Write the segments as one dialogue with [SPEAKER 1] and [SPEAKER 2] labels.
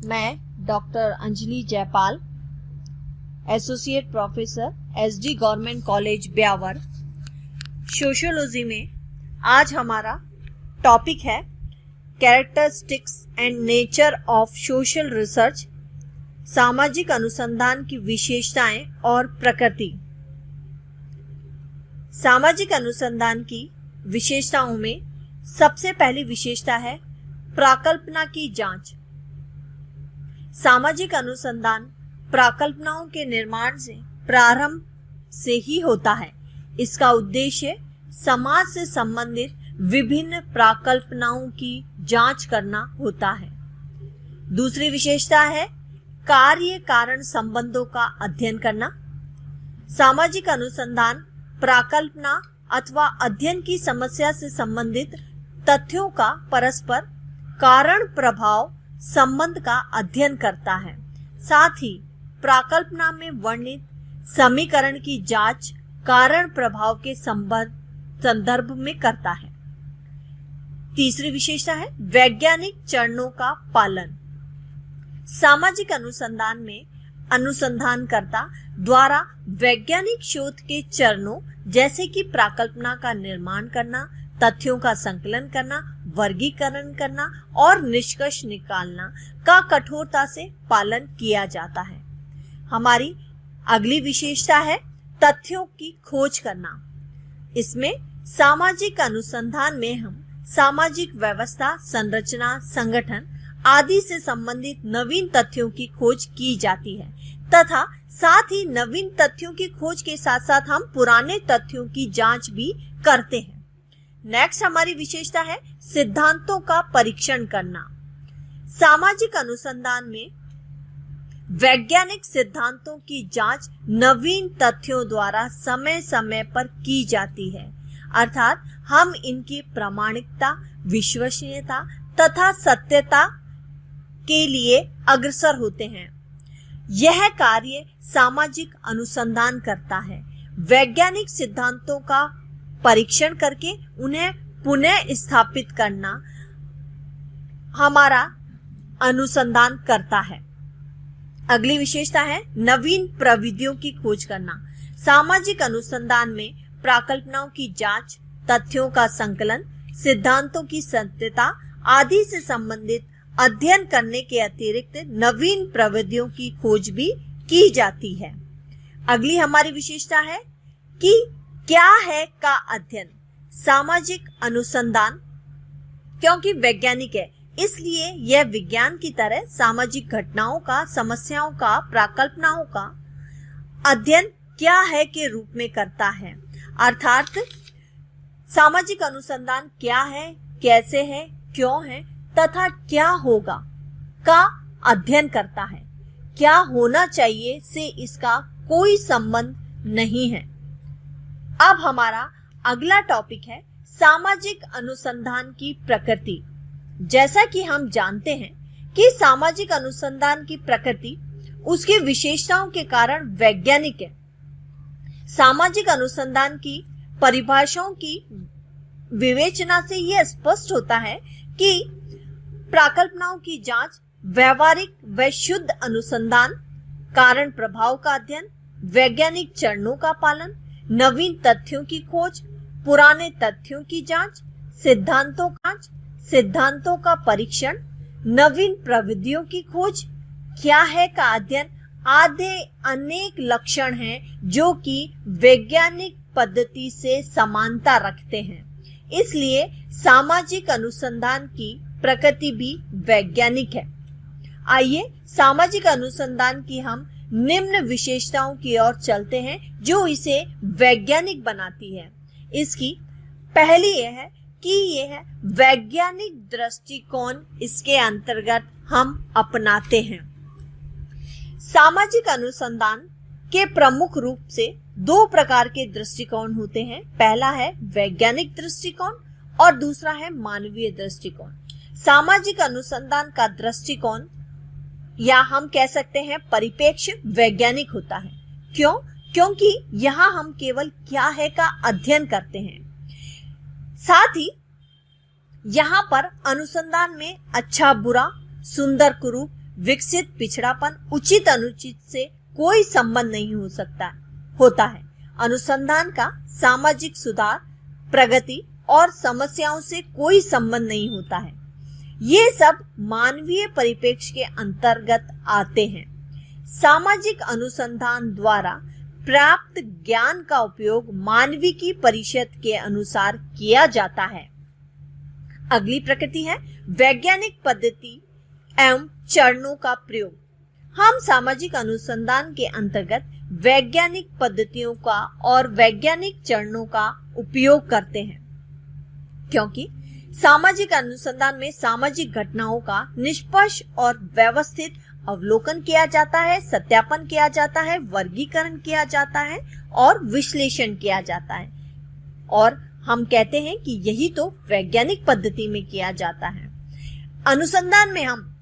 [SPEAKER 1] मैं doctor Anjali Jaipal, associate professor SD government college Beawar, sociology में आज हमारा टॉपिक है characteristics and nature of social research, सामाजिक अनुसंधान की विशेषताएं और प्रकृति। सामाजिक अनुसंधान की विशेषताओं में सबसे पहली विशेषता है प्राकल्पना की जांच। सामाजिक अनुसंधान प्राकल्पनाओं के निर्माण से प्रारंभ से ही होता है। इसका उद्देश्य समाज से संबंधित विभिन्न प्राकल्पनाओं की जांच करना होता है। दूसरी विशेषता है कार्य कारण संबंधों का अध्ययन करना। सामाजिक अनुसंधान प्राकल्पना अथवा अध्ययन की समस्या से संबंधित तथ्यों का परस्पर कारण प्रभाव संबंध का अध्ययन करता है। साथ ही प्राकल्पना में वर्णित समीकरण की जांच कारण प्रभाव के संदर्भ में करता है। तीसरी विशेषता है वैज्ञानिक चरणों का पालन। सामाजिक अनुसंधान में अनुसंधानकर्ता द्वारा वैज्ञानिक शोध के चरणों जैसे कि प्राकल्पना का निर्माण करना, तथ्यों का संकलन करना, वर्गीकरण करना और निष्कर्ष निकालना का कठोरता से पालन किया जाता है। हमारी अगली विशेषता है तथ्यों की खोज करना। इसमें सामाजिक अनुसंधान में हम सामाजिक व्यवस्था, संरचना, संगठन आदि से संबंधित नवीन तथ्यों की खोज की जाती है तथा साथ ही नवीन तथ्यों की खोज के साथ साथ हम पुराने तथ्यों की जांच भी करते हैं। नेक्स्ट हमारी विशेषता है सिद्धांतों का परीक्षण करना। सामाजिक अनुसंधान में वैज्ञानिक सिद्धांतों की जांच नवीन तथ्यों द्वारा समय समय पर की जाती है, अर्थात हम इनकी प्रामाणिकता, विश्वसनीयता तथा सत्यता के लिए अग्रसर होते हैं। यह कार्य सामाजिक अनुसंधान करता है। वैज्ञानिक सिद्धांतों का परीक्षण करके उन्हें पुनः स्थापित करना हमारा अनुसंधान करता है। अगली विशेषता है नवीन प्रविधियों की खोज करना। सामाजिक अनुसंधान में प्राकल्पनाओं की जांच, तथ्यों का संकलन, सिद्धांतों की सत्यता आदि से संबंधित अध्ययन करने के अतिरिक्त नवीन प्रविधियों की खोज भी की जाती है। अगली हमारी विशेषता है कि क्या है का अध्ययन। सामाजिक अनुसंधान क्योंकि वैज्ञानिक है, इसलिए यह विज्ञान की तरह सामाजिक घटनाओं का, समस्याओं का, प्राकल्पनाओं का अध्ययन क्या है के रूप में करता है। अर्थात सामाजिक अनुसंधान क्या है, कैसे है, क्यों है तथा क्या होगा का अध्ययन करता है। क्या होना चाहिए से इसका कोई संबंध नहीं है। अब हमारा अगला टॉपिक है सामाजिक अनुसंधान की प्रकृति। जैसा कि हम जानते हैं कि सामाजिक अनुसंधान की प्रकृति उसकी विशेषताओं के कारण वैज्ञानिक है। सामाजिक अनुसंधान की परिभाषाओं की विवेचना से यह स्पष्ट होता है कि प्राकल्पनाओं की जांच, व्यवहारिक व शुद्ध अनुसंधान, कारण प्रभाव का अध्ययन, वैज्ञानिक चरणों का पालन, नवीन तथ्यों की खोज, पुराने तथ्यों की जांच, सिद्धांतों का परीक्षण, नवीन प्रविधियों की खोज, क्या है का अध्ययन आदि अनेक लक्षण हैं जो कि वैज्ञानिक पद्धति से समानता रखते हैं। इसलिए सामाजिक अनुसंधान की प्रकृति भी वैज्ञानिक है। आइए सामाजिक अनुसंधान की हम निम्न विशेषताओं की ओर चलते हैं जो इसे वैज्ञानिक बनाती है। इसकी पहली यह है कि यह वैज्ञानिक दृष्टिकोण इसके अंतर्गत हम अपनाते हैं। सामाजिक अनुसंधान के प्रमुख रूप से दो प्रकार के दृष्टिकोण होते हैं। पहला है वैज्ञानिक दृष्टिकोण और दूसरा है मानवीय दृष्टिकोण। सामाजिक अनुसंधान का दृष्टिकोण या हम कह सकते हैं परिप्रेक्ष्य वैज्ञानिक होता है। क्यों? क्योंकि यहाँ हम केवल क्या है का अध्ययन करते हैं। साथ ही यहाँ पर अनुसंधान में अच्छा बुरा, सुंदर कुरूप, विकसित, पिछड़ापन, उचित अनुचित से कोई संबंध नहीं होता है। अनुसंधान का सामाजिक सुधार, प्रगति और समस्याओं से कोई संबंध नहीं होता है। ये सब मानवीय परिप्रेक्ष्य के अंतर्गत आते हैं। सामाजिक अनुसंधान द्वारा प्राप्त ज्ञान का उपयोग मानविकी परिषद के अनुसार किया जाता है। अगली प्रकृति है वैज्ञानिक पद्धति एवं चरणों का प्रयोग। हम सामाजिक अनुसंधान के अंतर्गत वैज्ञानिक पद्धतियों का और वैज्ञानिक चरणों का उपयोग करते हैं, क्योंकि सामाजिक अनुसंधान में सामाजिक घटनाओं का निष्पक्ष और व्यवस्थित अवलोकन किया जाता है, सत्यापन किया जाता है, वर्गीकरण किया जाता है और विश्लेषण किया जाता है। और हम कहते हैं कि यही तो वैज्ञानिक पद्धति में किया जाता है। अनुसंधान में हम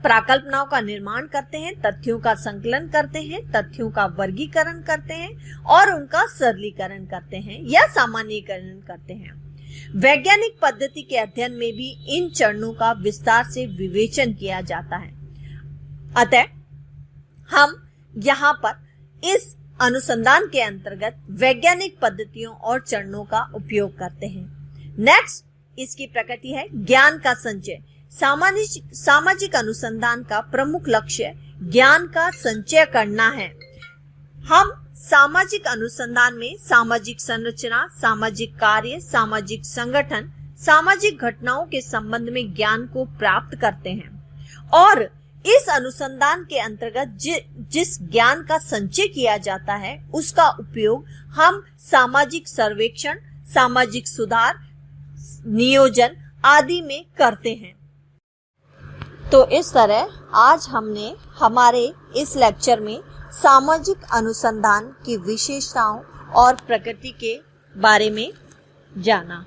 [SPEAKER 1] प्राकल्पनाओं का निर्माण करते हैं, तथ्यों का संकलन करते हैं, तथ्यों का वर्गीकरण करते हैं और उनका सरलीकरण करते हैं या सामान्यीकरण करते हैं। वैज्ञानिक पद्धति के अध्ययन में भी इन चरणों का विस्तार से विवेचन किया जाता है। अतः हम यहाँ पर इस अनुसंधान के अंतर्गत वैज्ञानिक पद्धतियों और चरणों का उपयोग करते हैं। नेक्स्ट, इसकी प्रकृति है ज्ञान का संचय। सामाजिक अनुसंधान का प्रमुख लक्ष्य ज्ञान का संचय करना है। हम सामाजिक अनुसंधान में सामाजिक संरचना, सामाजिक कार्य, सामाजिक संगठन, सामाजिक घटनाओं के संबंध में ज्ञान को प्राप्त करते हैं और इस अनुसंधान के अंतर्गत जिस ज्ञान का संचय किया जाता है उसका उपयोग हम सामाजिक सर्वेक्षण, सामाजिक सुधार, नियोजन आदि में करते हैं। तो इस तरह आज हमने हमारे इस लेक्चर में सामाजिक अनुसंधान की विशेषताओं और प्रकृति के बारे में जाना।